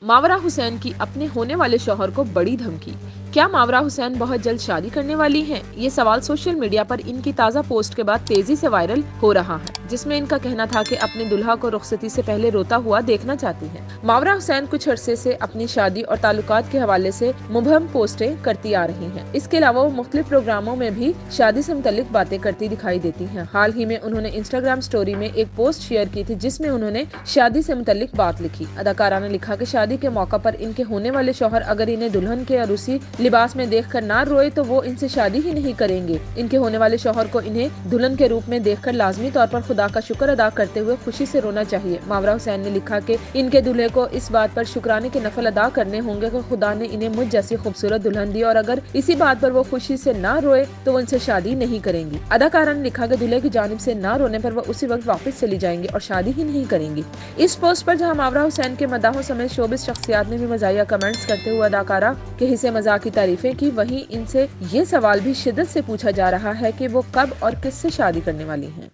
मावरा हुसैन की अपने होने वाले शौहर को बड़ी धमकी। क्या मावरा हुसैन बहुत जल्द शादी करने वाली हैं? ये सवाल सोशल मीडिया पर इनकी ताज़ा पोस्ट के बाद तेजी से वायरल हो रहा है, जिसमें इनका कहना था कि अपने दुल्हा को रुखसती से पहले रोता हुआ देखना चाहती हैं। मावरा हुसैन कुछ अरसे से अपनी शादी और ताल्लुकात के हवाले से मुबहम पोस्टें करती आ रही हैं। इसके अलावा वो मुख्तलिफ प्रोग्रामों में भी शादी से मुतल्लिक बातें करती दिखाई देती हैं। हाल ही में उन्होंने इंस्टाग्राम स्टोरी में एक पोस्ट शेयर की थी, जिसमें उन्होंने शादी से मुतल्लिक बात लिखी। अदाकारा ने लिखा कि शादी के मौका पर इनके होने वाले शौहर अगर इन्हें दुल्हन के अरूसी लिबास में देखकर ना रोए तो वो इनसे शादी ही नहीं करेंगे। इनके होने वाले शौहर को इन्हें दुल्हन के रूप में देखकर लाजमी तौर पर खुदा का शुक्र अदा करते हुए खुशी से रोना चाहिए। मावरा हुसैन ने लिखा कि इनके दूल्हे को इस बात पर शुक्राने के नफल अदा करने होंगे कि खुदा ने इन्हें मुझ जैसी खूबसूरत दुल्हन दी, और अगर इसी बात पर वो खुशी से ना रोए तो वो इनसे शादी नहीं करेंगी। अदाकारा ने लिखा कि दूल्हे की जानिब से ना रोने पर वो उसी वक्त वापस चली जाएंगी और शादी ही नहीं करेंगी। इस पोस्ट पर जहां मावरा हुसैन के मदाहों समेत शोबिस शख्सियात ने भी मज़ाहिया कमेंट्स करते हुए अदाकारा के हिस्से मजाक की तारीफें की, वहीं इनसे ये सवाल भी शिद्दत से पूछा जा रहा है कि वो कब और किससे शादी करने वाली हैं।